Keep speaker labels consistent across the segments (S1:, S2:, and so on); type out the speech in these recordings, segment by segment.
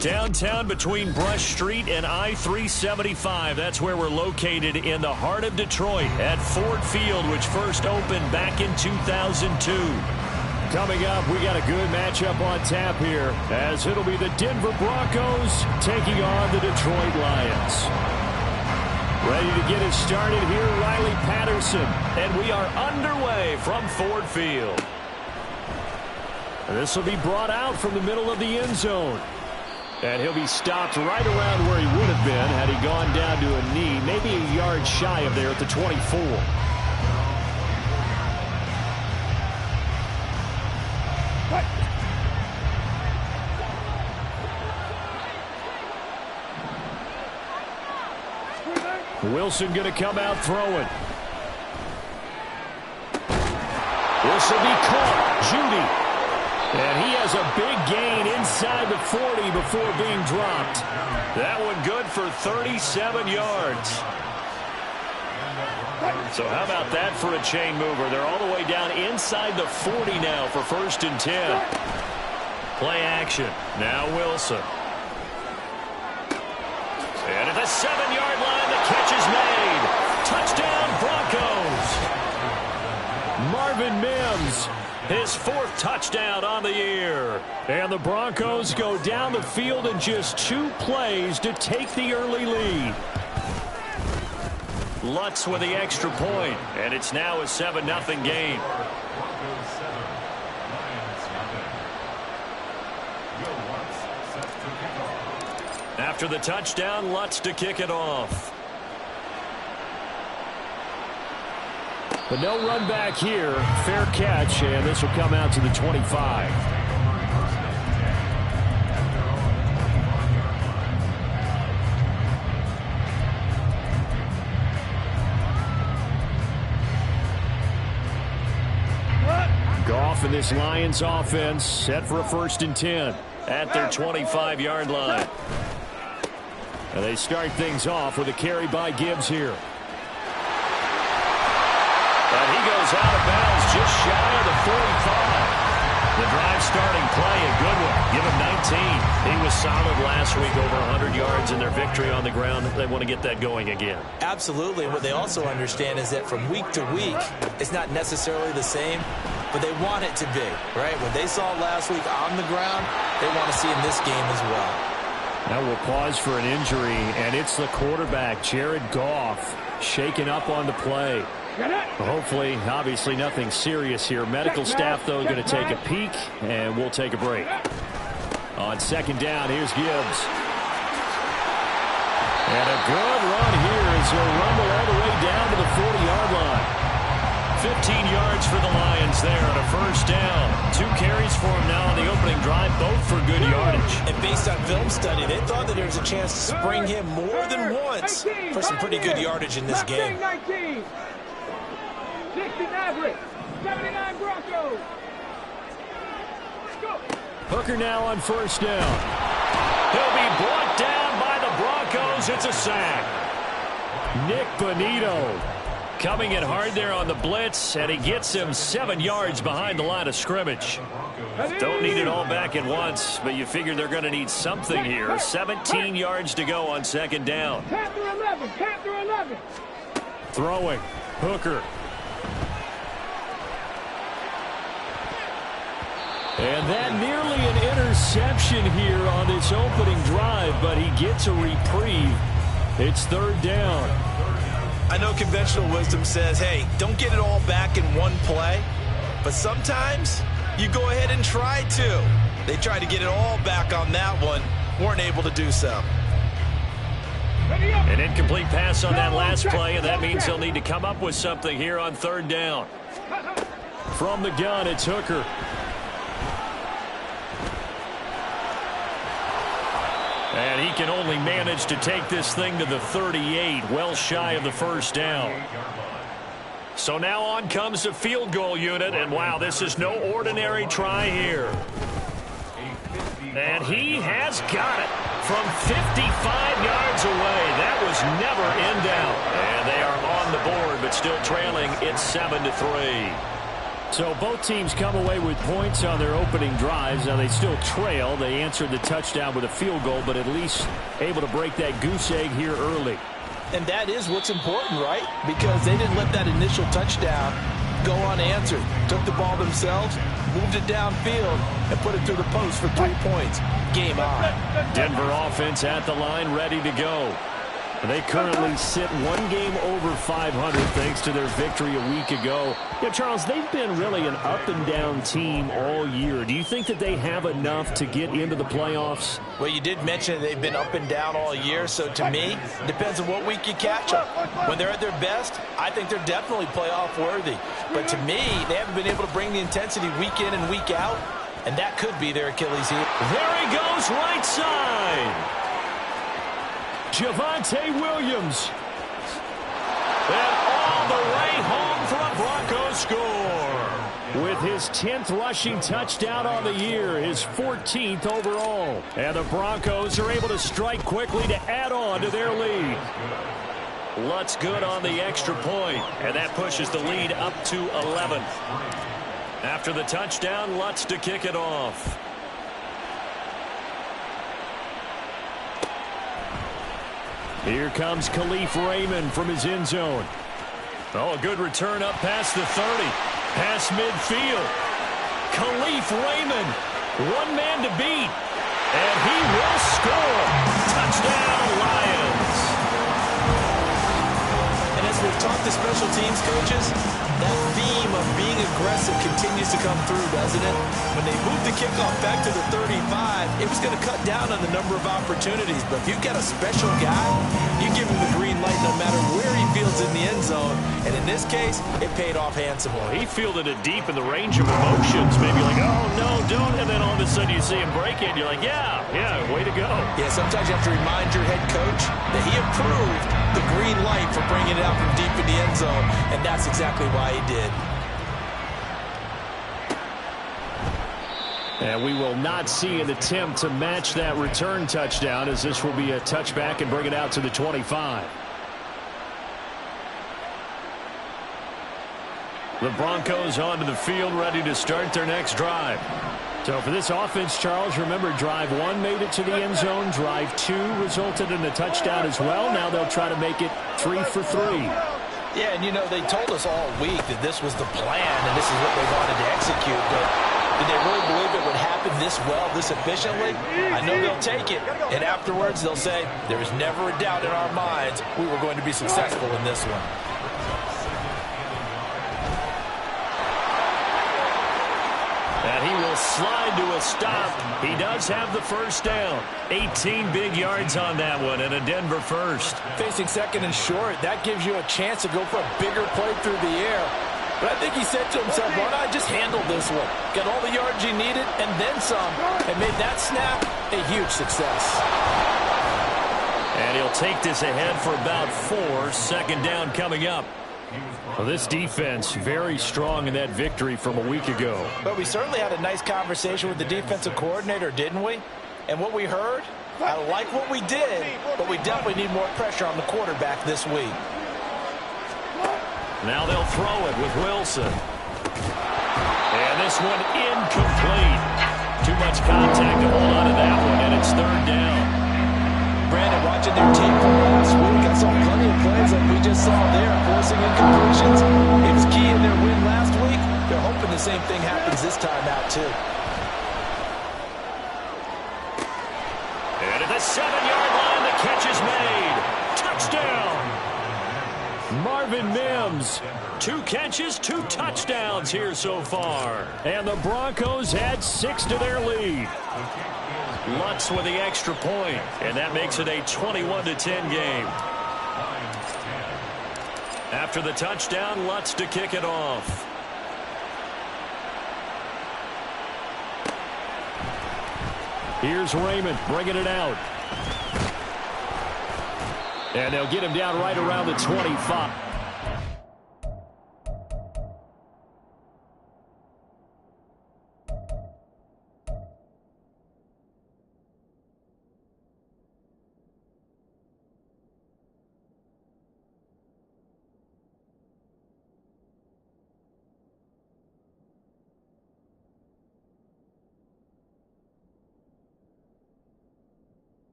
S1: Downtown between Brush Street and I-375. That's where we're located in the heart of Detroit at Ford Field, which first opened back in 2002. Coming up, we got a good matchup on tap here, as it'll be the Denver Broncos taking on the Detroit Lions. Ready to get it started here, Riley Patterson, and we are underway from Ford Field. This will be brought out from the middle of the end zone. And he'll be stopped right around where he would have been had he gone down to a knee, maybe a yard shy of there at the 24. Wilson going to come out throwing. This will be caught. Judy. And he has a big gain inside the 40 before being dropped. That one good for 37 yards. So how about that for a chain mover? They're all the way down inside the 40 now for 1st and 10. Play action. Now Wilson. And at the 7-yard line, the catch is made. Touchdown, Broncos. Marvin Mims, his 4th touchdown on the year. And the Broncos go down the field in just 2 plays to take the early lead. Lutz with the extra point, and it's now a 7-0 game. After the touchdown, Lutz to kick it off. But no run back here. Fair catch, and this will come out to the 25. Goff and this Lions offense set for a 1st and 10 at their 25-yard line. And they start things off with a carry by Gibbs here. And he goes out of bounds just shy of the 45. The drive starting play, a good one. Give him 19. He was solid last week, over 100 yards in their victory on the ground. They want to get that going again.
S2: Absolutely. What they also understand is that from week to week, it's not necessarily the same, but they want it to be, right? What they saw last week on the ground, they want to see in this game as well.
S1: Now we'll pause for an injury, and it's the quarterback, Jared Goff, shaken up on the play. Hopefully, obviously nothing serious here. Medical staff, though, going to take a peek, and we'll take a break. On 2nd down, here's Gibbs. And a good run here as he'll rumble all the way down to the 40-yard line. 15 yards for the Lions there on a 1st down. 2 carries for him now on the opening drive, both for good yardage.
S2: And based on film study, they thought that there was a chance to spring him more than once for some pretty good yardage in this game.
S3: 60 average, 79 Broncos. Go.
S1: Hooker now on 1st down. He'll be brought down by the Broncos. It's a sack. Nick Bonito coming in hard there on the blitz, and he gets him 7 yards behind the line of scrimmage. Don't need it all back at once, but you figure they're going to need something here. 17 yards to go on 2nd down.
S3: Panther 11, Panther 11.
S1: Throwing, Hooker. And that nearly an interception here on this opening drive, but he gets a reprieve. It's 3rd down.
S2: I know conventional wisdom says, hey, don't get it all back in one play, but sometimes you go ahead and try to. They tried to get it all back on that one, weren't able to do so.
S1: An incomplete pass on that last play, and that means they'll need to come up with something here on 3rd down. From the gun, it's Hooker. And he can only manage to take this thing to the 38, well shy of the 1st down. So now on comes the field goal unit, and wow, this is no ordinary try here. And he has got it from 55 yards away. That was never in doubt. And they are on the board, but still trailing. It's 7-3. So both teams come away with points on their opening drives. Now they still trail. They answered the touchdown with a field goal, but at least able to break that goose egg here early.
S2: And that is what's important, right? Because they didn't let that initial touchdown go unanswered. Took the ball themselves, moved it downfield, and put it through the post for 3 points. Game on.
S1: Denver offense at the line, ready to go. They currently sit one game over 500 thanks to their victory a week ago. Yeah, Charles, they've been really an up-and-down team all year. Do you think that they have enough to get into the playoffs?
S2: Well, you did mention they've been up and down all year, so to me, it depends on what week you catch them. When they're at their best, I think they're definitely playoff worthy. But to me, they haven't been able to bring the intensity week in and week out, and that could be their Achilles heel.
S1: There he goes, right side. Javonte Williams. And all the way home for a Broncos score. With his 10th rushing touchdown on the year, his 14th overall. And the Broncos are able to strike quickly to add on to their lead. Lutz good on the extra point, and that pushes the lead up to 11. After the touchdown, Lutz to kick it off. Here comes Khalif Raymond from his end zone. Oh, a good return up past the 30. Past midfield. Khalif Raymond, one man to beat. And he will score. Touchdown, Lions.
S2: And as we've talked to special teams coaches, that theme of being aggressive continues to come through, doesn't it? When they moved the kickoff back to the 35, it was going to cut down on the number of opportunities. But if you've got a special guy, you give him the green light no matter where he fields in the end zone. And in this case, it paid off handsomely.
S1: He fielded it deep in the range of emotions. Maybe like, oh, no, don't. And then all of a sudden you see him break it. And you're like, yeah, way to go.
S2: Yeah, sometimes you have to remind your head coach that he approved the green light for bringing it out from deep in the end zone. And that's exactly why he did.
S1: And we will not see an attempt to match that return touchdown, as this will be a touchback and bring it out to the 25. The Broncos onto the field, ready to start their next drive. So for this offense, Charles, remember drive 1 made it to the end zone. Drive 2 resulted in a touchdown as well. Now they'll try to make it 3 for 3.
S2: Yeah, and you know, they told us all week that this was the plan and this is what they wanted to execute, but did they really believe it would happen this well, this efficiently? I know they'll take it, and afterwards they'll say, there was never a doubt in our minds we were going to be successful in this one.
S1: And he will slide to a stop. He does have the first down. 18 big yards on that one, and a Denver first.
S2: Facing second and short, that gives you a chance to go for a bigger play through the air. But I think he said to himself, why not just handle this one? Got all the yards you needed and then some, and made that snap a huge success.
S1: And he'll take this ahead for about 4. Second down coming up. Well, this defense very strong in that victory from a week ago.
S2: But we certainly had a nice conversation with the defensive coordinator, didn't we? And what we heard, I like what we did, but we definitely need more pressure on the quarterback this week.
S1: Now they'll throw it with Wilson. And this one incomplete. Too much contact to hold on to that one, and it's third down.
S2: Brandon, watching their team from last week, I saw plenty of plays like we just saw there, forcing incompletions. It was key in their win last week. They're hoping the same thing happens this time out, too.
S1: And at the 7-yard line, the catch is made. Touchdown! Marvin Mims, 2 catches, 2 touchdowns here so far. And the Broncos add 6 to their lead. Lutz with the extra point, and that makes it a 21-10 game. After the touchdown, Lutz to kick it off. Here's Raymond bringing it out. And they'll get him down right around the 25.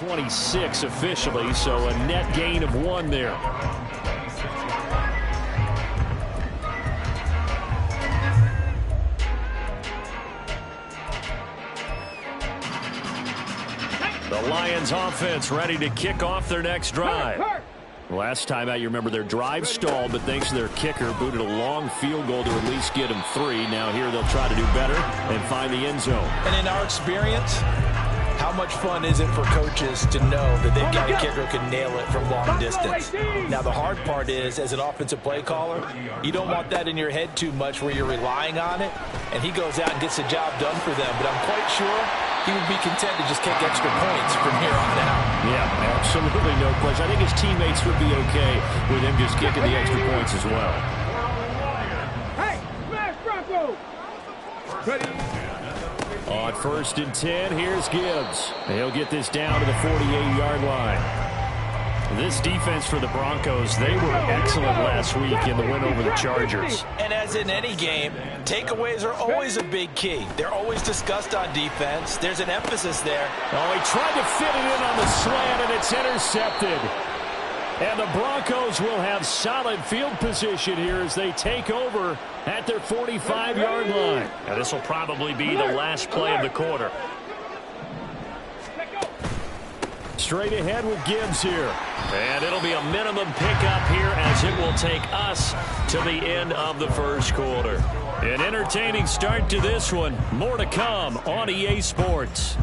S1: 26 officially, so a net gain of 1 there. The Lions offense ready to kick off their next drive. Last time out, you remember their drive stalled, but thanks to their kicker, booted a long field goal to at least get them 3. Now here they'll try to do better and find the end zone.
S2: And in our experience, how much fun is it for coaches to know that they've got a kicker who can nail it from long distance? Now, the hard part is, as an offensive play caller, you don't want that in your head too much where you're relying on it, and he goes out and gets the job done for them. But I'm quite sure he would be content to just kick extra points from here on out.
S1: Yeah, absolutely no question. I think his teammates would be okay with him just kicking the extra points as well.
S3: Hey, smash Bronco! Ready?
S1: On 1st and 10, here's Gibbs. He'll get this down to the 48-yard line. This defense for the Broncos, they were excellent last week in the win over the Chargers.
S2: And as in any game, takeaways are always a big key. They're always discussed on defense. There's an emphasis there.
S1: Oh, he tried to fit it in on the slant, and it's intercepted. And the Broncos will have solid field position here as they take over at their 45-yard line. Now, this will probably be the last play of the quarter. Straight ahead with Gibbs here. And it'll be a minimum pickup here as it will take us to the end of the first quarter. An entertaining start to this one. More to come on EA Sports.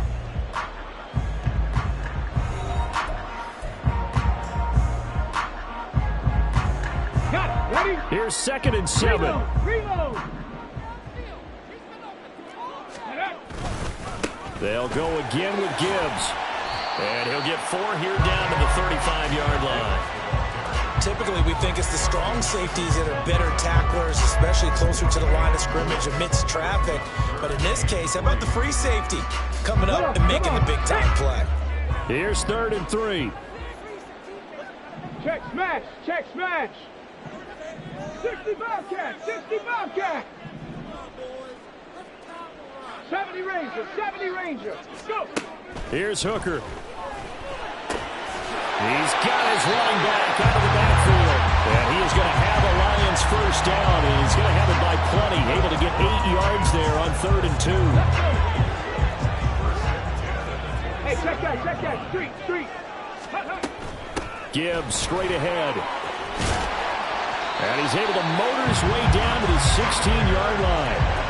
S3: Got it. Ready?
S1: Here's 2nd and 7.
S3: Reload.
S1: They'll go again with Gibbs. And he'll get 4 here down to the 35-yard line.
S2: Typically, we think it's the strong safeties that are better tacklers, especially closer to the line of scrimmage amidst traffic. But in this case, how about the free safety coming up and making the big-time play?
S1: Here's 3rd and 3.
S3: Check smash. Check smash. 60 Bobcat. 60 Bobcat. 70 Ranger. 70 Ranger. Go.
S1: Here's Hooker. He's got his running back out of the backfield. And he is going to have a Lions first down, and he's going to have it by plenty. Able to get 8 yards there on 3rd and 2.
S3: Hey, check that. Street.
S1: Gibbs straight ahead. And he's able to motor his way down to the 16-yard line.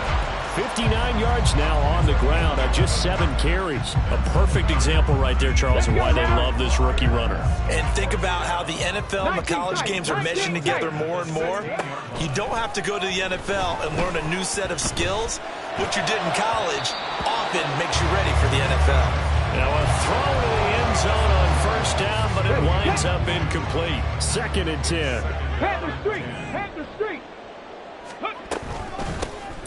S1: 59 yards now on the ground on just 7 carries. A perfect example right there, Charles, of why they love this rookie runner.
S2: And think about how the NFL and the college games are meshing together more and more. You don't have to go to the NFL and learn a new set of skills. What you did in college often makes you ready for the NFL.
S1: Now a throw to the end zone on 1st down, but it winds up incomplete. 2nd and 10.
S3: Panther Street.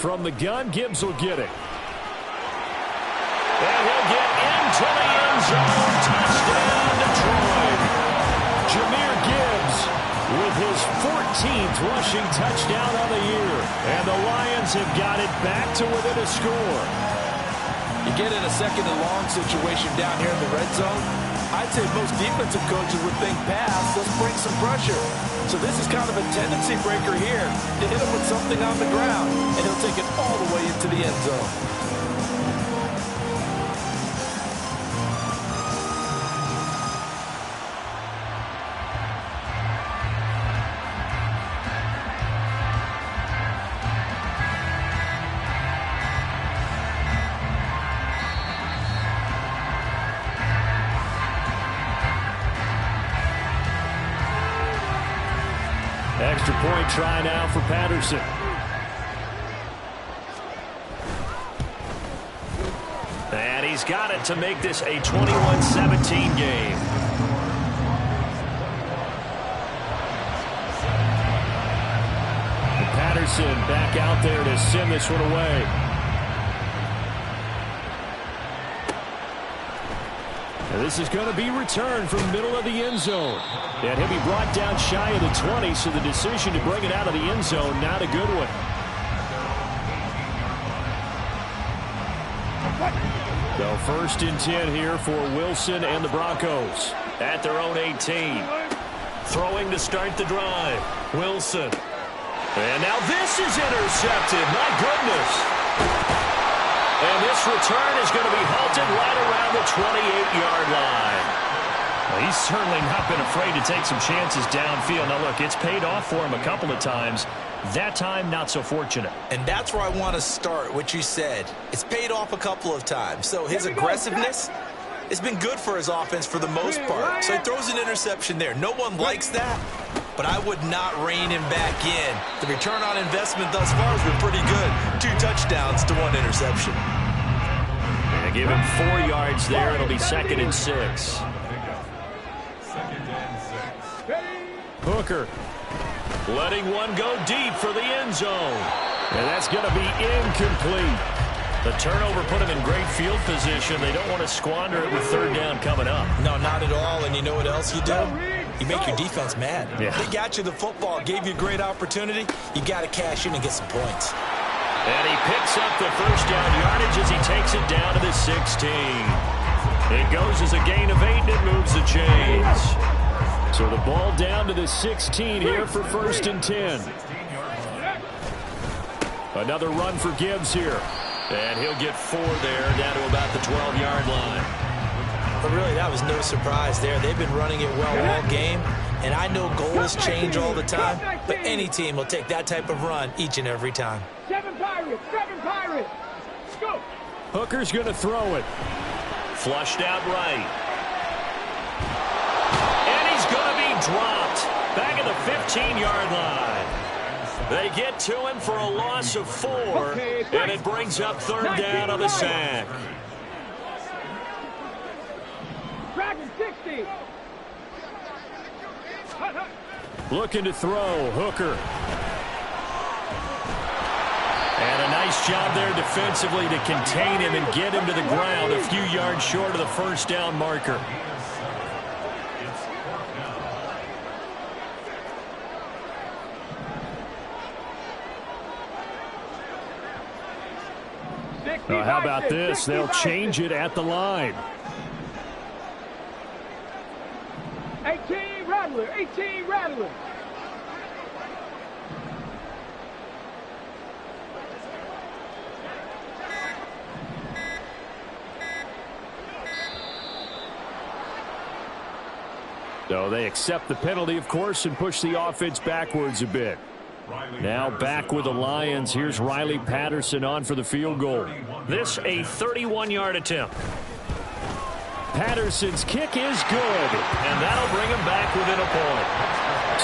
S1: From the gun, Gibbs will get it. And he'll get into the end zone. Touchdown, Detroit. Jahmyr Gibbs with his 14th rushing touchdown on the year. And the Lions have got it back to within a score.
S2: You get in a 2nd and long situation down here in the red zone. I'd say most defensive coaches would think pass, let's bring some pressure. So this is kind of a tendency breaker here to hit him with something on the ground, and he'll take it all the way into the end zone.
S1: Extra point try now for Patterson. And he's got it to make this a 21-17 game. Patterson back out there to send this one away. And this is going to be returned from the middle of the end zone. And he'll be brought down shy of the 20, so the decision to bring it out of the end zone, not a good one. They'll 1st and 10 here for Wilson and the Broncos at their own 18. Throwing to start the drive. Wilson. And now this is intercepted. My goodness. And this return is going to be halted right around the 28-yard line. Well, he's certainly not been afraid to take some chances downfield. Now, look, it's paid off for him a couple of times. That time, not so fortunate.
S2: And that's where I want to start, what you said. It's paid off a couple of times. So his aggressiveness has been good for his offense for the most part. So he throws an interception there. No one likes that, but I would not rein him back in. The return on investment thus far has been pretty good. 2 touchdowns to 1 interception.
S1: And give him 4 yards there. It'll be 2nd and 6. Hooker letting one go deep for the end zone. And that's going to be incomplete. The turnover put him in great field position. They don't want to squander it with 3rd down coming up.
S2: No, not at all. And you know what else you do? You make your defense mad.
S1: Yeah.
S2: They got you the football, gave you a great opportunity. You got to cash in and get some points.
S1: And he picks up the 1st down yardage as he takes it down to the 16. It goes as a gain of 8 and it moves the chains. So the ball down to the 16 here for 1st and 10. Another run for Gibbs here. And he'll get 4 there down to about the 12-yard line.
S2: But really, that was no surprise there. They've been running it well all game. And I know goals change all the time, but any team will take that type of run each and every time.
S3: 7 Pirates, 7 Pirates. Go.
S1: Hooker's going to throw it. Flushed out right. And he's going to be dropped back at the 15-yard line. They get to him for a loss of 4, and it brings up 3rd down on the sack.
S3: Dragon 60.
S1: Looking to throw, Hooker. And a nice job there defensively to contain him and get him to the ground a few yards short of the 1st down marker. Now, how about this? They'll change it at the line.
S3: 18 Rattler, 18 Rattler.
S1: So they accept the penalty, of course, and push the offense backwards a bit. Now back with the Lions. Here's Riley Patterson on for the field goal. This a 31-yard attempt. Patterson's kick is good, and that'll bring them back within a point.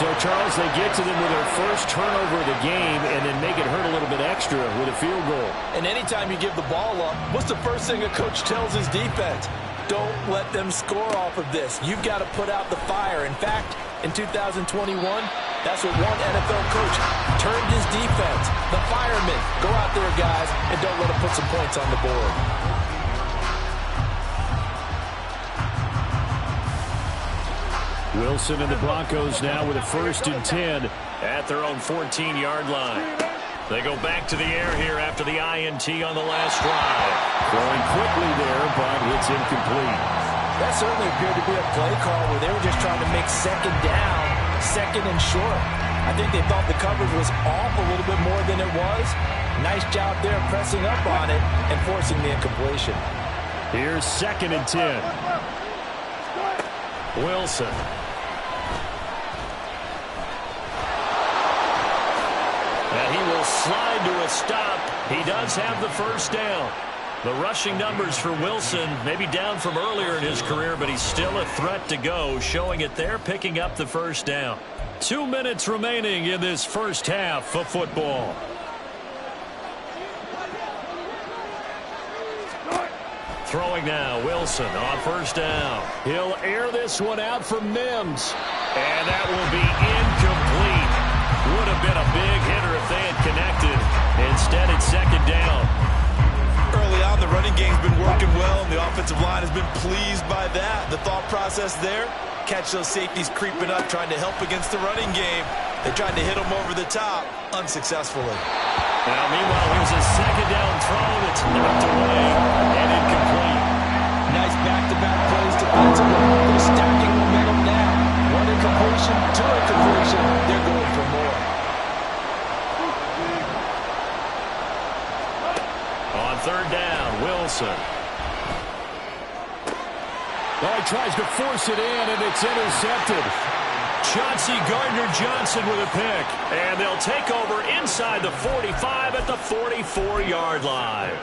S1: So, Charles, they get to them with their first turnover of the game and then make it hurt a little bit extra with a field goal.
S2: And anytime you give the ball up, what's the first thing a coach tells his defense? Don't let them score off of this. You've got to put out the fire. In fact, in 2021, that's what one NFL coach turned his defense. The firemen. Go out there, guys, and don't let them put some points on the board.
S1: Wilson and the Broncos now with a 1st and 10 at their own 14-yard line. They go back to the air here after the INT on the last drive. Throwing quickly there, but it's incomplete.
S2: That certainly appeared to be a play call where they were just trying to make 2nd down, 2nd and short. I think they thought the coverage was off a little bit more than it was. Nice job there pressing up on it and forcing the incompletion.
S1: Here's 2nd and 10. Wilson. And he will slide to a stop. He does have the 1st down. The rushing numbers for Wilson maybe down from earlier in his career, but he's still a threat to go, showing it there, picking up the 1st down. 2 minutes remaining in this first half of football. Throwing now, Wilson on 1st down. He'll air this one out for Mims. And that will be incomplete. Would have been a big hitter if they had connected. Instead, it's 2nd down.
S2: Early on, the running game's been working well, and the offensive line has been pleased by that. The thought process there, catch those safeties creeping up, trying to help against the running game. They tried to hit them over the top, unsuccessfully.
S1: Now, meanwhile, here's a 2nd down throw that's knocked away and incomplete.
S2: defensively. They're stacking momentum now. One incompletion, two incompletion. They're going for more.
S1: On third down, Wilson.
S4: Oh, he tries to force it in, and it's intercepted.
S1: Chauncey Gardner-Johnson with a pick. And they'll take over inside the 45 at the 44-yard line.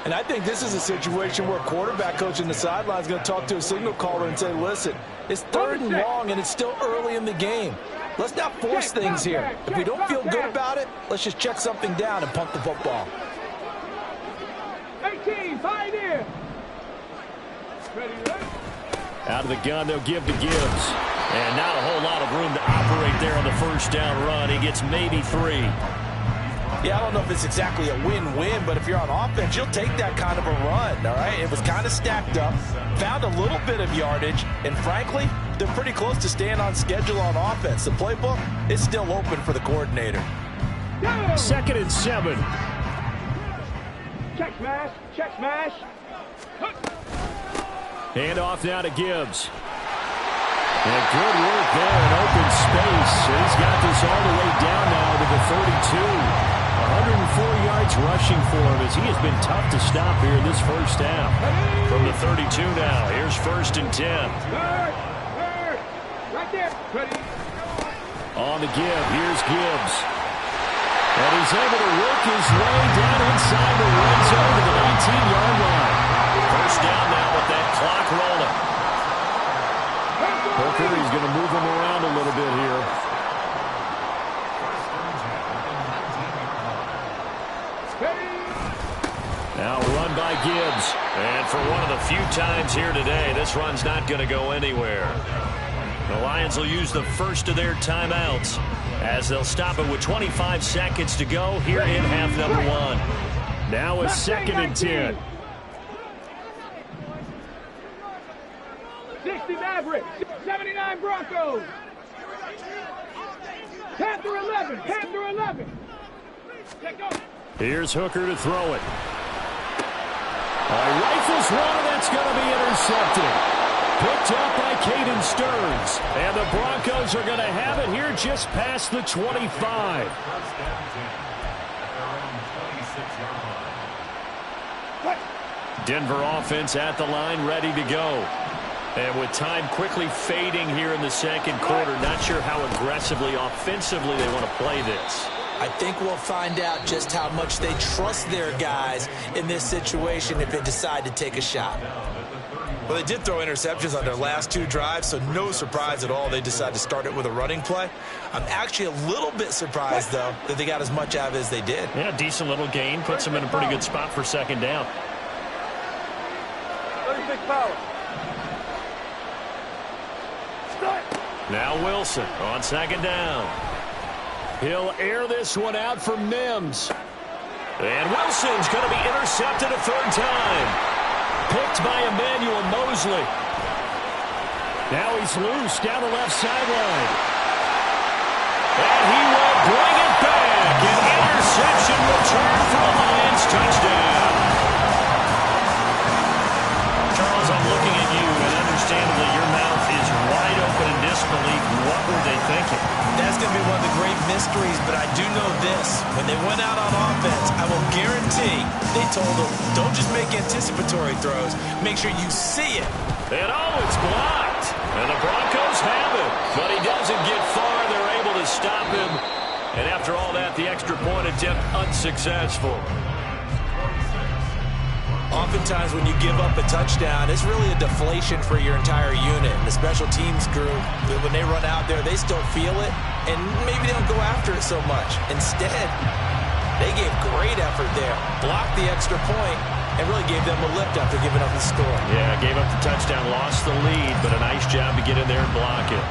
S2: And I think this is a situation where quarterback coach in the sideline is going to talk to a signal caller and say, listen, it's third and long, and it's still early in the game. Let's not force things here. If we don't feel good about it, let's just check something down and punt the football.
S3: 18, pioneer. Ready, ready.
S1: Out of the gun, they'll give to Gibbs. And not a whole lot of room to operate there on the first down run. He gets maybe 3.
S2: Yeah, I don't know if it's exactly a win-win, but if you're on offense, you'll take that kind of a run, all right? It was kind of stacked up, found a little bit of yardage, and frankly, they're pretty close to staying on schedule on offense. The playbook is still open for the coordinator.
S1: Second and 7.
S3: Check smash, check smash.
S1: Hand off now to Gibbs. And good work there in open space. He's got this all the way down now to the 32. 104 yards rushing for him as he has been tough to stop here in this first half. From the 32 now, here's first and 10.
S3: Third. Right there. Ready.
S1: On the give, here's Gibbs. And he's able to work his way down inside the red zone to the 19-yard line. First down now with that clock rolling. Hooker, he's going to move him around a little bit here. Now run by Gibbs. And for one of the few times here today, this run's not going to go anywhere. The Lions will use the first of their timeouts as they'll stop it with 25 seconds to go here in half number 1. Now a second and 10.
S3: 60 Mavericks, 79 Broncos. Panther 11, Panther 11. Let go.
S1: Here's Hooker to throw it. Rifles one, and that's going to be intercepted. Picked up by Caden Stearns. And the Broncos are going to have it here just past the 25. Denver offense at the line, ready to go. And with time quickly fading here in the second quarter, not sure how aggressively, offensively they want to play this.
S2: I think we'll find out just how much they trust their guys in this situation if they decide to take a shot. Well, they did throw interceptions on their last 2 drives, so no surprise at all they decided to start it with a running play. I'm actually a little bit surprised, though, that they got as much out of it as they did.
S1: Yeah, decent little gain. Puts them in a pretty good spot for second down.
S3: 36 power.
S1: Now Wilson on second down. He'll air this one out for Mims. And Wilson's going to be intercepted a third time. Picked by Emmanuel Mosley. Now he's loose down the left sideline. And he will bring it back. An interception return for a Lions touchdown. Charles, I'm looking at you, and understandably your mouth is wide open in disbelief. What were they thinking?
S2: That's going to be one of the great mysteries, but I do know this. When they went out on offense, I will guarantee they told them, don't just make anticipatory throws. Make sure you see it.
S1: And it's blocked. And the Broncos have it. But he doesn't get far. They're able to stop him. And after all that, the extra point attempt unsuccessful.
S2: Oftentimes when you give up a touchdown, it's really a deflation for your entire unit. And the special teams group, when they run out there, they still feel it, and maybe they don't go after it so much. Instead, they gave great effort there, blocked the extra point, and really gave them a lift after giving up the score.
S1: Yeah, gave up the touchdown, lost the lead, but a nice job to get in there and block it.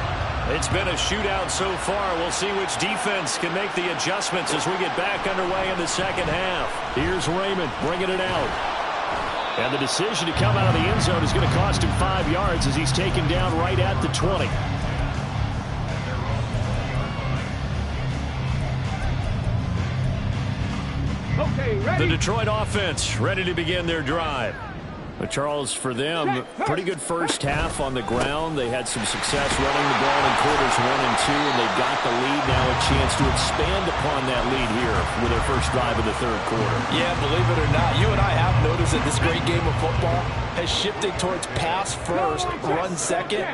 S1: It's been a shootout so far. We'll see which defense can make the adjustments as we get back underway in the second half. Here's Raymond bringing it out. And the decision to come out of the end zone is going to cost him 5 yards as he's taken down right at the 20.
S3: Okay, ready?
S1: The Detroit offense ready to begin their drive. But Charles, for them, pretty good first half on the ground. They had some success running the ball in quarters 1 and 2, and they've got the lead now, a chance to expand upon that lead here with their first drive of the third quarter.
S2: Yeah, believe it or not, you and I have noticed that this great game of football has shifted towards pass first, run second.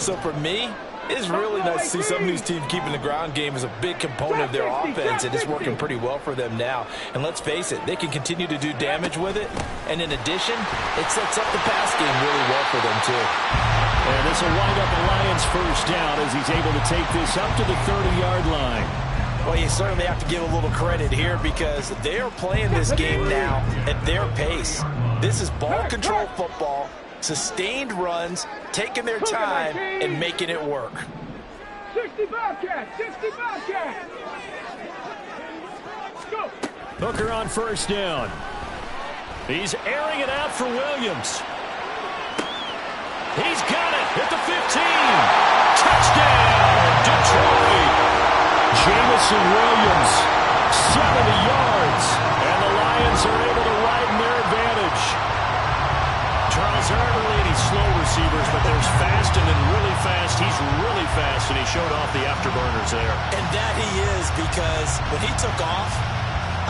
S2: So for me, it's really nice to see some of these teams keeping the ground game as a big component of their offense, and it's working pretty well for them now. And let's face it, they can continue to do damage with it, and in addition, it sets up the pass game really well for them too.
S1: And this will wind up the Lions' first down as he's able to take this up to the 30-yard line.
S2: Well, you certainly have to give a little credit here because they are playing this game now at their pace. This is ball control football, sustained runs, taking their time and making it work.
S3: 60 Bobcats, 60 Bobcats. Go.
S1: Hooker on first down. He's airing it out for Williams. He's got it at the 15. Touchdown, Detroit. Jamison Williams, 70 yards. And the Lions are able to widen their advantage. Charles, there aren't really any slow receivers, but there's fast and then really fast. He's really fast, and he showed off the afterburners there.
S2: And that he is, because when he took off,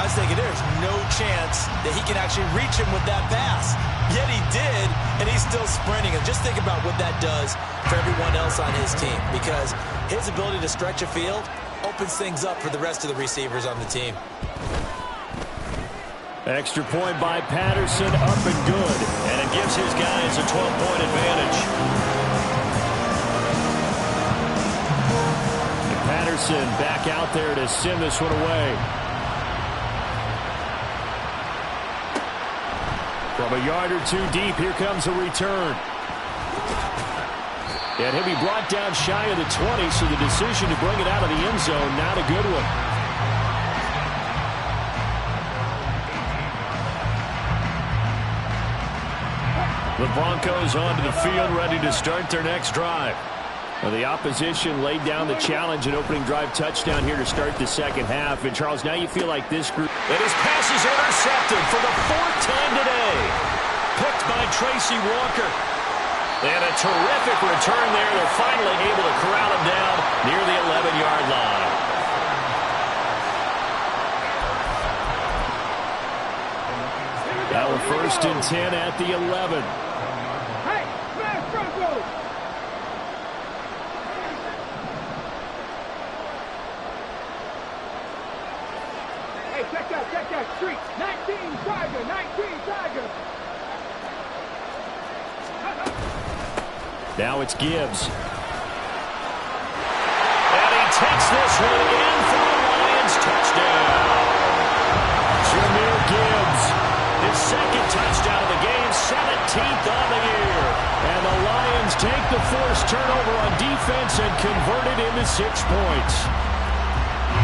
S2: I was thinking there's no chance that he can actually reach him with that pass. Yet he did, and he's still sprinting. And just think about what that does for everyone else on his team, because his ability to stretch a field opens things up for the rest of the receivers on the team.
S1: Extra point by Patterson, up and good. And it gives his guys a 12-point advantage. And Patterson back out there to send this one away. From a yard or two deep, here comes a return. And he'll be brought down shy of the 20, so the decision to bring it out of the end zone, not a good one. The Broncos onto the field, ready to start their next drive. Well, the opposition laid down the challenge and opening drive touchdown here to start the second half. And, Charles, now you feel like this group... And his pass is intercepted for the 4th time today. Picked by Tracy Walker. And a terrific return there. They're finally able to corral him down near the 11-yard line. Now we're 1st and 10 at the 11.
S3: Hey, smash Broncos. Hey, check that street. 19 Tiger, 19 Tiger.
S1: Now it's Gibbs. And he takes this one in for the Lions touchdown. Jahmyr Gibbs, his 2nd touchdown of the game, 17th on the year. And the Lions take the forced turnover on defense and convert it into 6 points.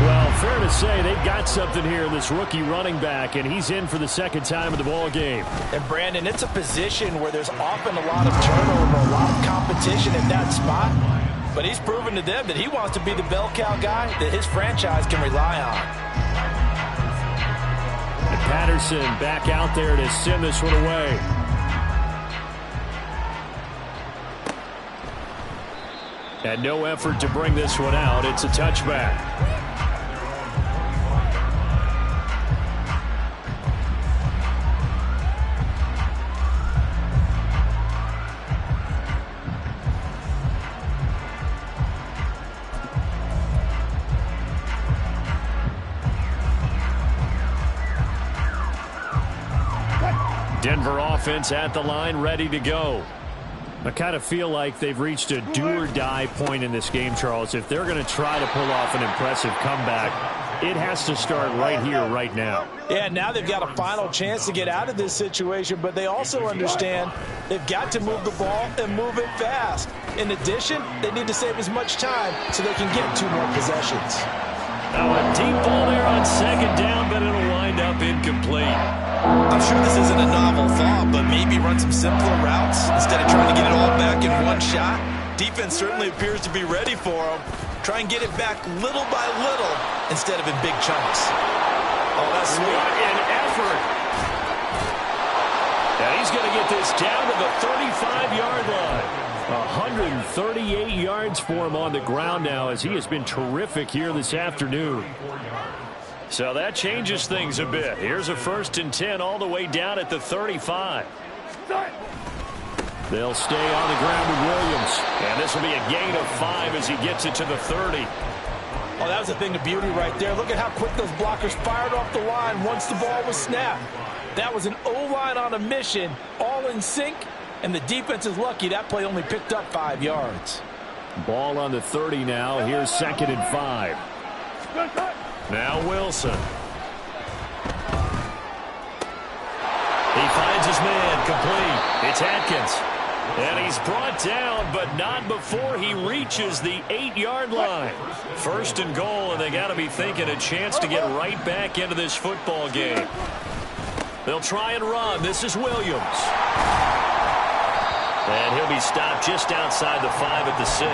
S1: Well, fair to say they've got something here, this rookie running back, and he's in for the 2nd time of the ball game.
S2: And, Brandon, it's a position where there's often a lot of turnover, a lot of competition at that spot. But he's proven to them that he wants to be the bell cow guy that his franchise can rely on.
S1: And Patterson back out there to send this one away. And no effort to bring this one out. It's a touchback. Denver offense at the line, ready to go. I kind of feel like they've reached a do-or-die point in this game, Charles. If they're going to try to pull off an impressive comeback, it has to start right here, right now.
S2: Yeah, now they've got a final chance to get out of this situation, but they also understand they've got to move the ball and move it fast. In addition, they need to save as much time so they can get 2 more possessions.
S1: Now a deep ball there on 2nd down, but it'll wind up incomplete.
S2: I'm sure this isn't a novel thought, but maybe run some simpler routes instead of trying to get it all back in one shot. Defense certainly appears to be ready for them. Try and get it back little by little instead of in big chunks. Oh, that's sweet.
S1: What an effort. And he's going to get this down to the 35-yard line. 138 yards for him on the ground now, as he has been terrific here this afternoon. So that changes things a bit. Here's a 1st and 10 all the way down at the 35. They'll stay on the ground with Williams. And this will be a gain of 5 as he gets it to the 30.
S2: Oh, that was a thing of beauty right there. Look at how quick those blockers fired off the line once the ball was snapped. That was an O-line on a mission, all in sync, and the defense is lucky that play only picked up 5 yards.
S1: Ball on the 30 now. Here's 2nd and 5. Now Wilson. He finds his man complete. It's Atkins. And he's brought down, but not before he reaches the 8-yard line. 1st and goal, and they got to be thinking a chance to get right back into this football game. They'll try and run. This is Williams. And he'll be stopped just outside the 5 at the 6.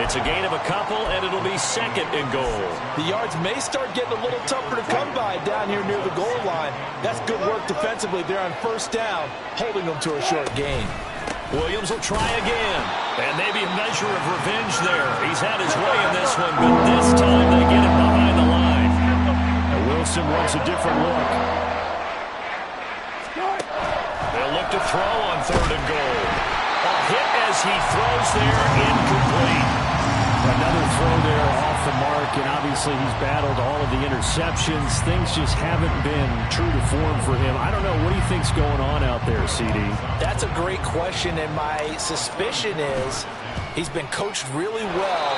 S1: It's a gain of a couple, and it'll be 2nd and goal.
S2: The yards may start getting a little tougher to come by down here near the goal line. That's good work defensively there on 1st down, holding them to a short gain.
S1: Williams will try again, and maybe a measure of revenge there. He's had his way in this one, but this time they get it behind the line. And Wilson wants a different look. They'll look to throw on 3rd and goal. A hit as he throws there, incomplete. Another throw there off the mark, and obviously he's battled all of the interceptions. Things just haven't been true to form for him. I don't know. What do you think's going on out there, CD?
S2: That's a great question, and my suspicion is he's been coached really well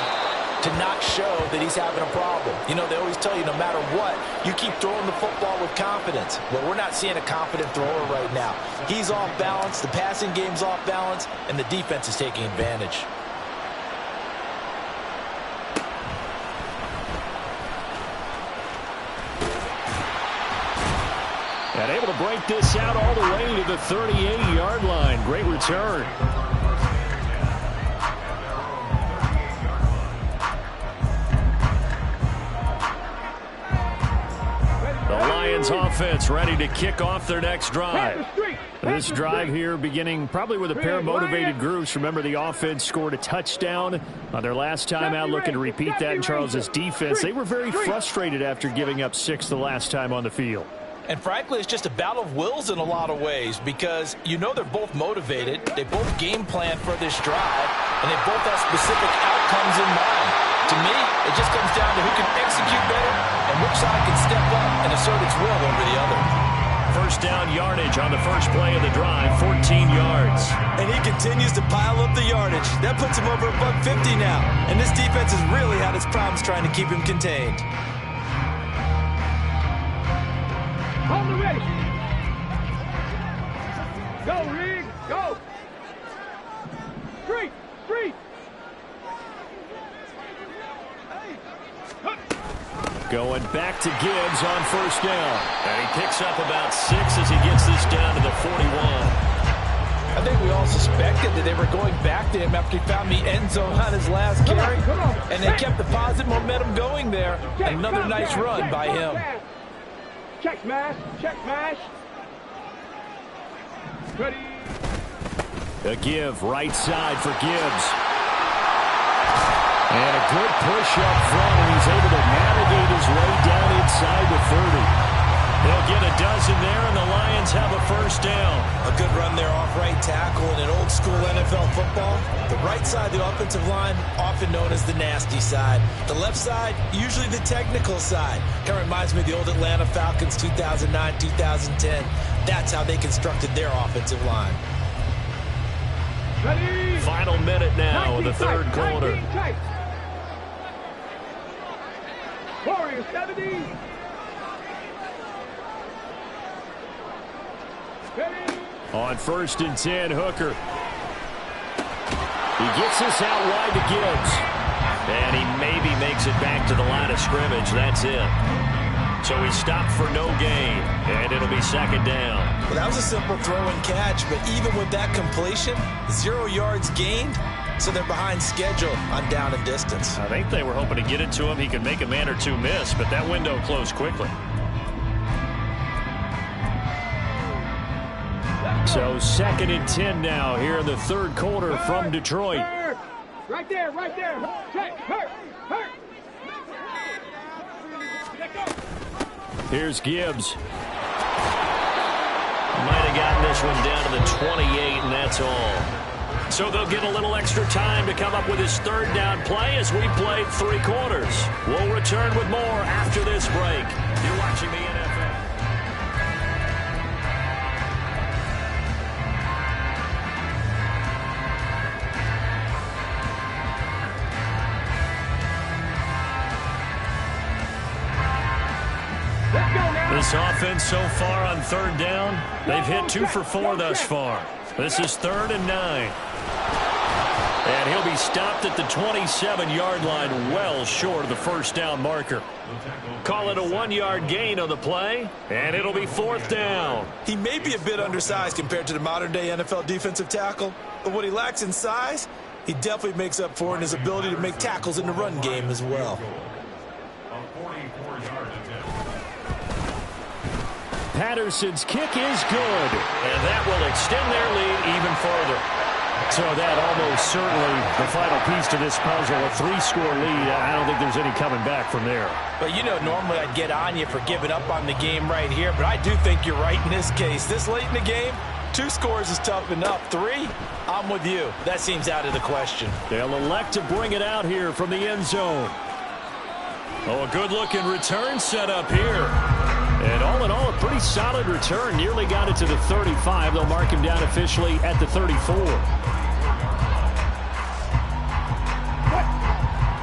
S2: to not show that he's having a problem. You know, they always tell you no matter what, you keep throwing the football with confidence. Well, we're not seeing a confident thrower right now. He's off balance, the passing game's off balance, and the defense is taking advantage.
S1: And able to break this out all the way to the 38-yard line. Great return. The Lions offense ready to kick off their next drive. This drive here beginning probably with a pair of motivated groups. Remember, the offense scored a touchdown on their last time out, looking to repeat that in Charles's defense. They were very frustrated after giving up 6 the last time on the field.
S2: And frankly, it's just a battle of wills in a lot of ways, because you know they're both motivated, they both game plan for this drive, and they both have specific outcomes in mind. To me, it just comes down to who can execute better and which side can step up and assert its will over the other.
S1: 1st down yardage on the first play of the drive, 14 yards.
S2: And he continues to pile up the yardage. That puts him over $150 now. And this defense has really had its problems trying to keep him contained.
S3: On the ready. Go, Reed. Go. Street. Street.
S1: Going back to Gibbs on 1st down. And he picks up about 6 as he gets this down to the 41.
S2: I think we all suspected that they were going back to him after he found the end zone on his last carry. And they kept the positive momentum going there. Another nice run by him.
S3: Check smash. Check smash. Ready.
S1: A give right side for Gibbs. And a good push up front, and he's able to navigate his way down inside the 30. They'll get a dozen there, and the Lions have a 1st down.
S2: A good run there off right tackle in an old school NFL football. The right side of the offensive line, often known as the nasty side. The left side, usually the technical side. Kind of reminds me of the old Atlanta Falcons 2009, 2010. That's how they constructed their offensive line.
S3: Ready.
S1: Final minute now of the 3rd quarter.
S3: Warriors 70. Ready.
S1: On 1st and 10, Hooker. He gets this out wide to Gibbs. And he maybe makes it back to the line of scrimmage. That's it. So he stopped for no gain, and it'll be 2nd down.
S2: Well, that was a simple throw and catch, but even with that completion, 0 yards gained, so they're behind schedule on down and distance.
S1: I think they were hoping to get it to him. He could make a man or two miss, but that window closed quickly. So 2nd and 10 now here in the third quarter from Detroit.
S3: Right there, right there. Check, hurt.
S1: Here's Gibbs. Might have gotten this one down to the 28, and that's all. So they'll get a little extra time to come up with his third down play as we played 3 quarters. We'll return with more after this break. You're watching the NFL. This offense so far on third down, they've hit 2 for 4 thus far. This is 3rd and 9. And he'll be stopped at the 27-yard line, well short of the first down marker. Call it a 1-yard gain on the play, and it'll be 4th down.
S2: He may be a bit undersized compared to the modern-day NFL defensive tackle, but what he lacks in size, he definitely makes up for in his ability to make tackles in the run game as well.
S1: Patterson's kick is good, and that will extend their lead even further. So that almost certainly the final piece to this puzzle, a 3-score lead. I don't think there's any coming back from there.
S2: But, you know, normally I'd get on you for giving up on the game right here, but I do think you're right in this case. This late in the game, 2 scores is tough enough. 3, I'm with you. That seems out of the question.
S1: They'll elect to bring it out here from the end zone. Oh, a good-looking return set up here. And all in all, a pretty solid return. Nearly got it to the 35. They'll mark him down officially at the 34.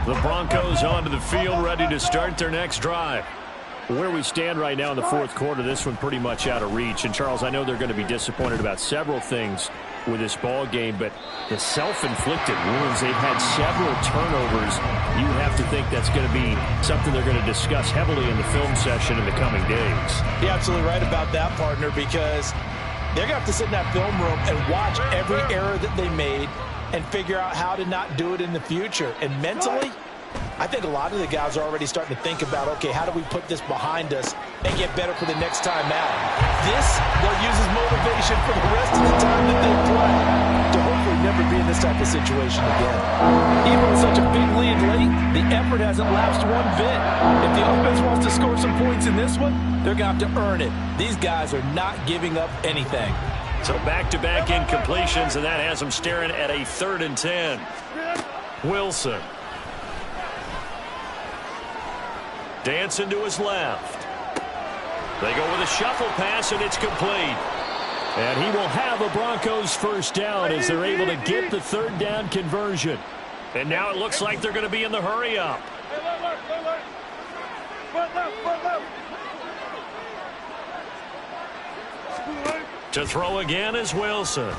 S1: The Broncos onto the field, ready to start their next drive. Where we stand right now in the fourth quarter, this one pretty much out of reach. And, Charles, I know they're going to be disappointed about several things with this ball game, but the self-inflicted wounds, they've had several turnovers. You have to think that's going to be something they're going to discuss heavily in the film session in the coming days.
S2: You're absolutely right about that, partner, because they're going to have to sit in that film room and watch every error that they made and figure out how to not do it in the future. And mentally, I think a lot of the guys are already starting to think about, okay, how do we put this behind us and get better for the next time out? This, they'll use as motivation for the rest of the time that they play to hopefully never be in this type of situation again. Even with such a big lead late, the effort hasn't lapsed one bit. If the offense wants to score some points in this one, they're going to have to earn it. These guys are not giving up anything.
S1: So back-to-back incompletions, and that has them staring at a 3rd and 10. Wilson. Dancing to his left. They go with a shuffle pass, and it's complete. And he will have a Broncos first down as they're able to get the 3rd down conversion. And now it looks like they're going to be in the hurry-up. To throw again is Wilson.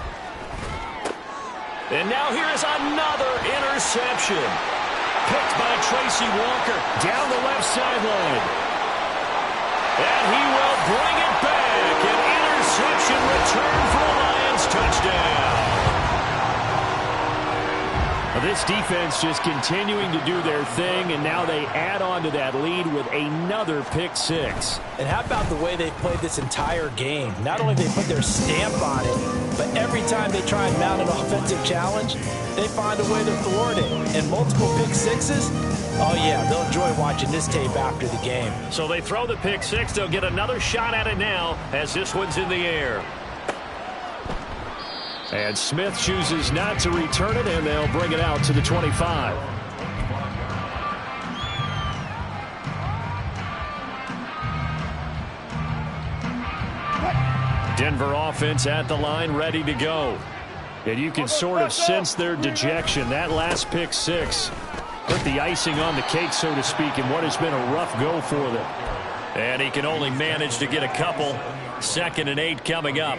S1: And now here is another interception. Picked by Tracy Walker down the left sideline. And he will bring it back. An interception return for the Lions. Touchdown. This defense just continuing to do their thing, and now they add on to that lead with another pick 6.
S2: And how about the way they've played this entire game? Not only have they put their stamp on it, but every time they try and mount an offensive challenge, they find a way to thwart it. And multiple pick 6s, oh yeah, they'll enjoy watching this tape after the game.
S1: So they throw the pick 6. They'll get another shot at it now as this one's in the air. And Smith chooses not to return it, and they'll bring it out to the 25. Denver offense at the line, ready to go. And you can sort of sense their dejection. That last pick 6 put the icing on the cake, so to speak, in what has been a rough go for them. And he can only manage to get a couple. 2nd and 8 coming up.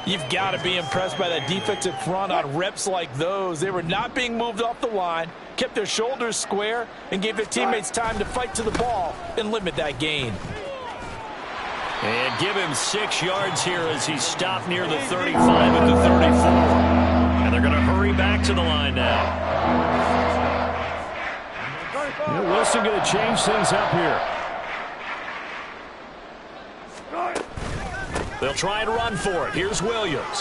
S2: You've got to be impressed by that defensive front on reps like those. They were not being moved off the line, kept their shoulders square, and gave their teammates time to fight to the ball and limit that gain.
S1: And give him 6 yards here as he's stopped near the 35 at the 34. And they're going to hurry back to the line now. Wilson going to change things up here. They'll try and run for it. Here's Williams.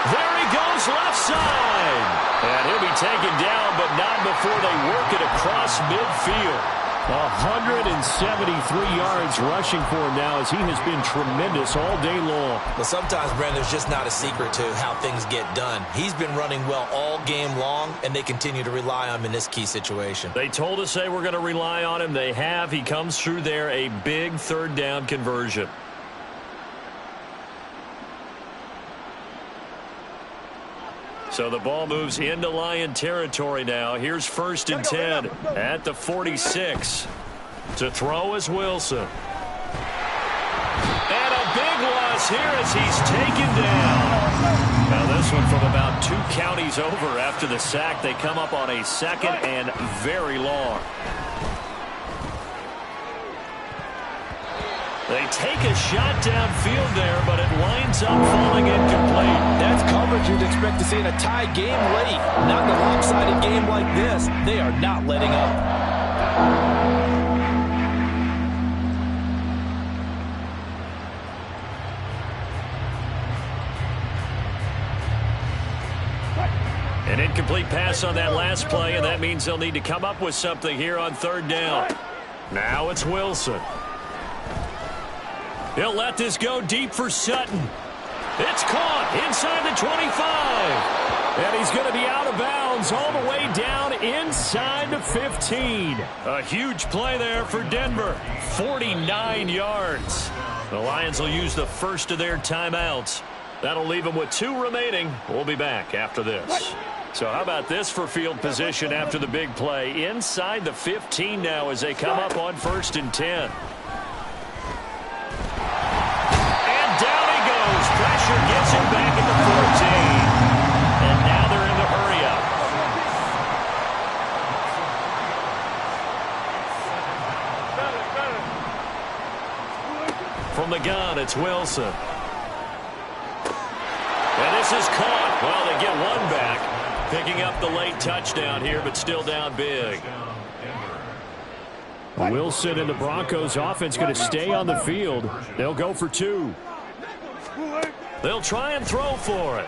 S1: There he goes, left side. And he'll be taken down, but not before they work it across midfield. 173 yards rushing for him now as he has been tremendous all day long.
S2: Well, sometimes, Brandon, there's just not a secret to how things get done. He's been running well all game long, and they continue to rely on him in this key situation.
S1: They told us they were going to rely on him. They have. He comes through there, a big third down conversion. So the ball moves into Lion territory now. Here's 1st and 10 at the 46. To throw is Wilson. And a big loss here as he's taken down. Now this one from about 2 counties over after the sack. They come up on a 2nd and very long. They take a shot downfield there, but it winds up falling incomplete.
S2: That's coverage you'd expect to see in a tie game late. Not in a lopsided game like this. They are not letting up.
S1: An incomplete pass on that last play, and that means they'll need to come up with something here on 3rd down. Now it's Wilson. He'll let this go deep for Sutton. It's caught inside the 25. And he's going to be out of bounds all the way down inside the 15. A huge play there for Denver. 49 yards. The Lions will use the first of their timeouts. That'll leave them with 2 remaining. We'll be back after this. So how about this for field position after the big play? Inside the 15 now as they come up on 1st and 10. Pressure gets him back at the 14. And now they're in the hurry-up. From the gun, it's Wilson. And this is caught. Well, they get one back. Picking up the late touchdown here, but still down big. Wilson and the Broncos offense going to stay on the field. They'll go for 2. They'll try and throw for it.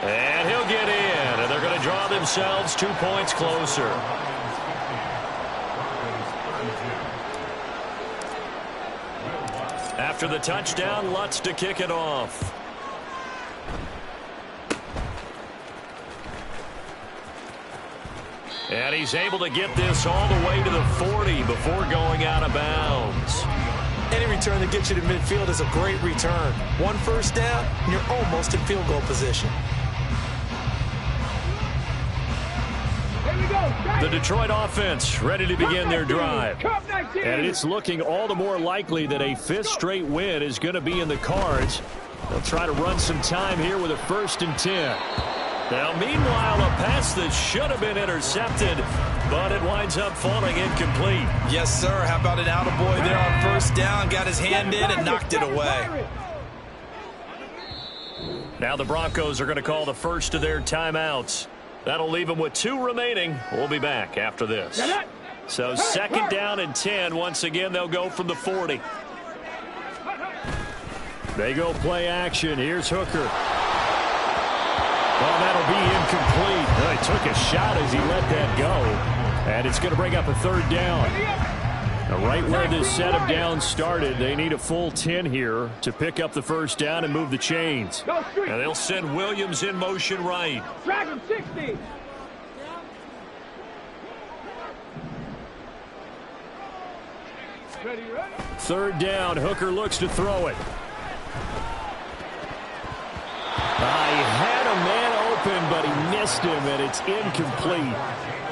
S1: And he'll get in. And they're going to draw themselves 2 points closer. After the touchdown, Lutz to kick it off. And he's able to get this all the way to the 40 before going out of bounds.
S2: Any return that gets you to midfield is a great return. 1 first down, and you're almost in field goal position.
S1: The Detroit offense ready to begin their drive. And it's looking all the more likely that a 5th straight win is going to be in the cards. They'll try to run some time here with a 1st and 10. Now, meanwhile, a pass that should have been intercepted, but it winds up falling incomplete.
S2: Yes, sir. How about an attaboy there on 1st down? Got his hand in and knocked it away.
S1: Now the Broncos are going to call the first of their timeouts. That'll leave them with 2 remaining. We'll be back after this. So 2nd down and 10. Once again, they'll go from the 40. They go play action. Here's Hooker. Well, that'll be incomplete. He took a shot as he let that go. And it's going to bring up a 3rd down. Now, right where this set of downs started, they need a full 10 here to pick up the 1st down and move the chains. And they'll send Williams in motion right.
S3: Drag him 60. Ready.
S1: 3rd down. Hooker looks to throw it. He had a man open, but he missed him, and it's incomplete.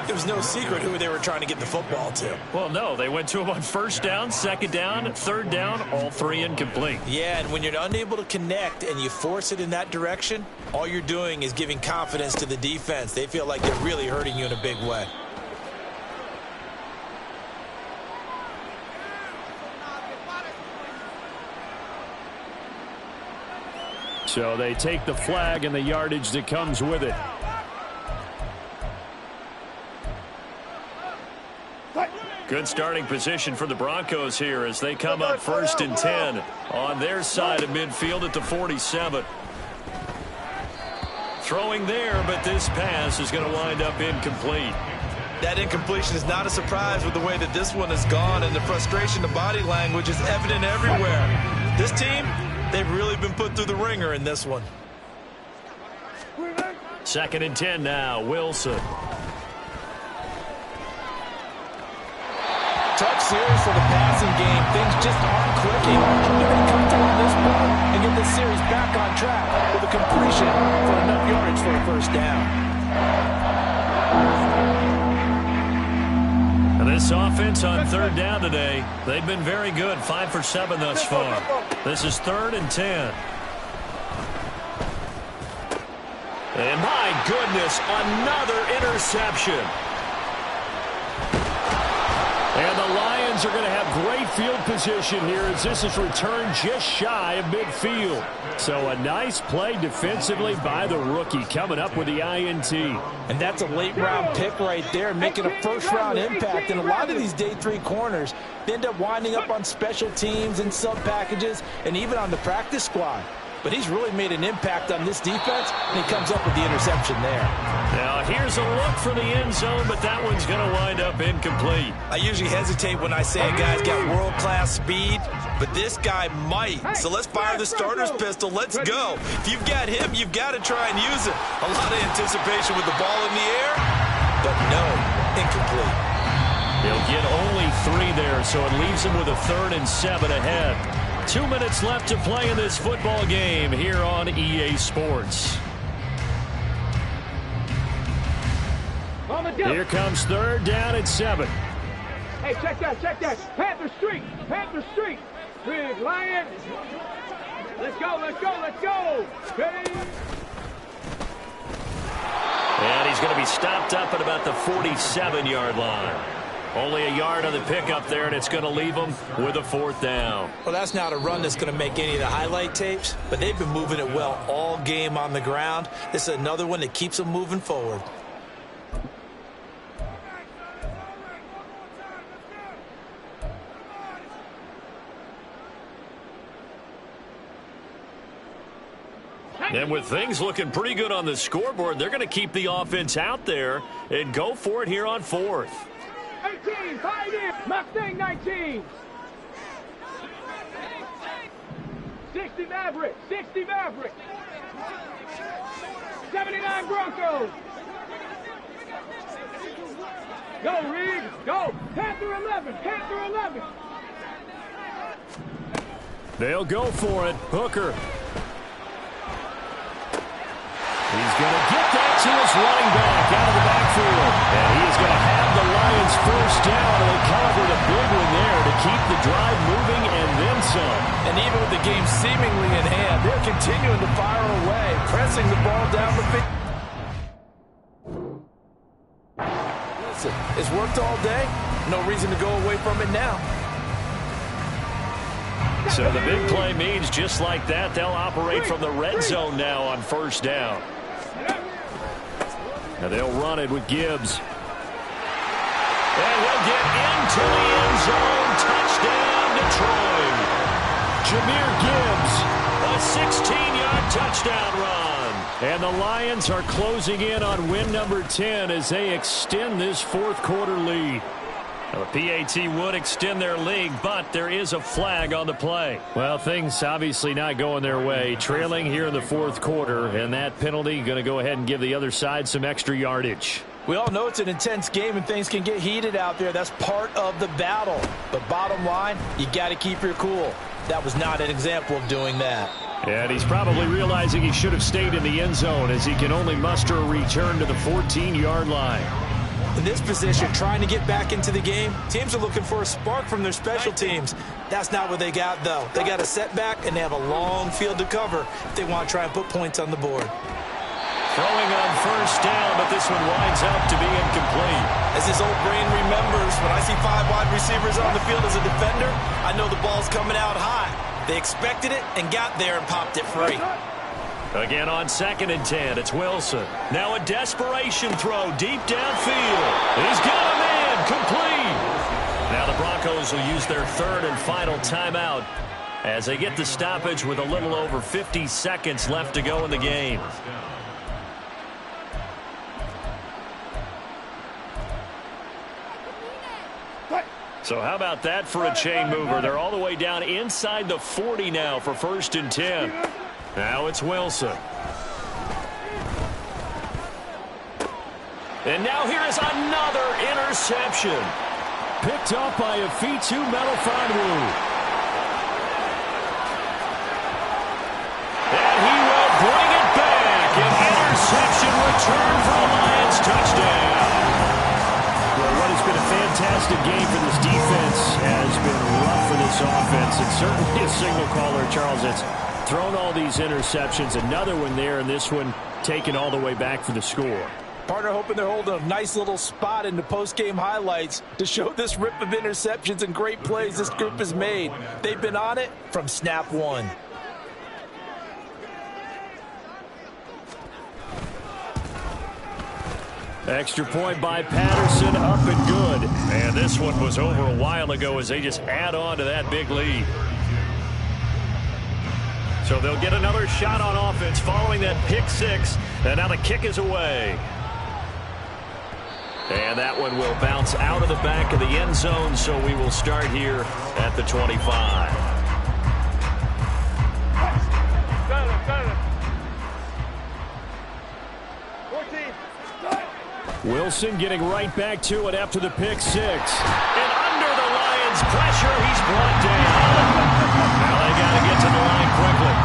S2: It was no secret who they were trying to get the football to.
S1: Well, no. They went to him on 1st down, 2nd down, 3rd down, all 3 incomplete.
S2: Yeah, and when you're unable to connect and you force it in that direction, all you're doing is giving confidence to the defense. They feel like they're really hurting you in a big way.
S1: So they take the flag and the yardage that comes with it. Good starting position for the Broncos here as they come up 1st and 10 on their side of midfield at the 47. Throwing there, but this pass is going to wind up incomplete.
S2: That incompletion is not a surprise with the way that this one has gone, and the frustration, the body language is evident everywhere. This team, they've really been put through the ringer in this one.
S1: 2nd and 10 now, Wilson.
S5: Tough series for the passing game. Things just aren't clicking. They're going to come through on this point and get the series back on track with a completion for enough yardage for a 1st down.
S1: And this offense on 3rd down today, they've been very good, 5 for 7 thus far. This is 3rd and 10. And my goodness, another interception. And the Lions are going to have great field position here as this is returned just shy of midfield. So a nice play defensively by the rookie coming up with the INT.
S5: And that's a late-round pick right there, making a 1st-round impact. And a lot of these day 3 corners, they end up winding up on special teams and sub-packages and even on the practice squad. But he's really made an impact on this defense, and he comes up with the interception there.
S1: Now, here's a look for the end zone, but that one's going to wind up incomplete.
S2: I usually hesitate when I say a guy's got world-class speed, but this guy might. So let's fire the starter's pistol. Let's go. If you've got him, you've got to try and use it. A lot of anticipation with the ball in the air, but no, incomplete.
S1: He'll get only 3 there, so it leaves him with a 3rd and 7 ahead. 2 minutes left to play in this football game here on EA Sports. Here comes 3rd down and 7.
S3: Hey, check that, check that. Panther Street, Panther Street. Big Lion. Let's go, let's go, let's go. Ready?
S1: And he's going to be stopped up at about the 47-yard line. Only a yard on the pickup there, and it's going to leave them with a 4th down.
S5: Well, that's not a run that's going to make any of the highlight tapes, but they've been moving it well all game on the ground. This is another one that keeps them moving forward.
S1: And with things looking pretty good on the scoreboard, they're going to keep the offense out there and go for it here on 4th.
S3: 18, 5 in. Mustang 19. 60 Maverick, 60 Maverick. 79 Broncos. Go, Reed, go. Panther 11, Panther 11.
S1: They'll go for it. Hooker. He's going to get that to his running back out of the backfield. And he is going to have the Lions 1st down. And they covered a big one there to keep the drive moving and then some.
S5: And even with the game seemingly in hand, they're continuing to fire away, pressing the ball down the field. Listen, it's worked all day. No reason to go away from it now.
S1: So the big play means just like that, they'll operate from the red zone now on 1st down. And they'll run it with Gibbs. And he'll get into the end zone. Touchdown, Detroit. Jahmyr Gibbs, a 16-yard touchdown run. And the Lions are closing in on win number 10 as they extend this 4th quarter lead. Now, the PAT would extend their lead, but there is a flag on the play. Well, things obviously not going their way. Trailing here in the 4th quarter, and that penalty going to go ahead and give the other side some extra yardage.
S5: We all know it's an intense game and things can get heated out there. That's part of the battle. But bottom line, you got to keep your cool. That was not an example of doing that.
S1: And he's probably realizing he should have stayed in the end zone as he can only muster a return to the 14-yard line.
S5: In this position, trying to get back into the game, teams are looking for a spark from their special teams. That's not what they got, though. They got a setback, and they have a long field to cover if they want to try and put points on the board.
S1: Throwing on 1st down, but this one winds up to be incomplete.
S2: As his old brain remembers, when I see 5 wide receivers on the field as a defender, I know the ball's coming out high. They expected it and got there and popped it free.
S1: Again on 2nd and 10, it's Wilson. Now a desperation throw deep downfield. He's got a man, complete. Broncos will use their third and final timeout as they get the stoppage with a little over 50 seconds left to go in the game. So how about that for a chain mover? They're all the way down inside the 40 now for 1st and 10. Now it's Wilson. And now here is another interception.
S4: Picked up by Afitu Melifonwu.
S1: And he will bring it back. An interception return for the Lions. Touchdown.
S4: Well, what has been a fantastic game for this defense has been rough for this offense. It's certainly a signal caller, Charles. It's thrown all these interceptions. Another one there, and this one taken all the way back for the score.
S5: Partner hoping they're holding a nice little spot in the post-game highlights to show this rip of interceptions and great plays this group has made. They've been on it from snap one.
S1: Extra point by Patterson, up and good. And this one was over a while ago as they just add on to that big lead. So they'll get another shot on offense following that pick six. And now the kick is away. And that one will bounce out of the back of the end zone, so we will start here at the 25.
S4: Wilson getting right back to it after the pick six.
S1: And under the Lions' pressure, he's brought down. Now they got to get to the line quickly.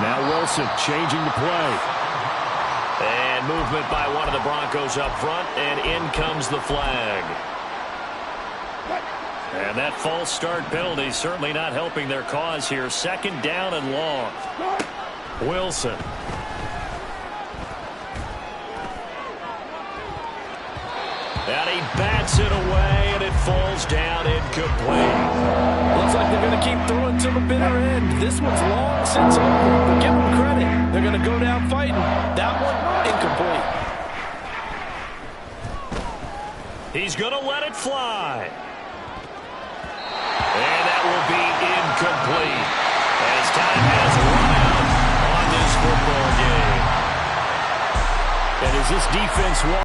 S4: Now Wilson changing the play.
S1: And movement by one of the Broncos up front, and in comes the flag. And that false start penalty certainly not helping their cause here. 2nd down and long. Wilson. And he bats it away, and it falls down incomplete.
S5: Looks like they're going to keep throwing to the bitter end. This one's long since over, but give them credit. They're going to go down fighting. That one, incomplete.
S1: He's going to let it fly. And that will be incomplete as time has run out on this football game.
S4: And as this defense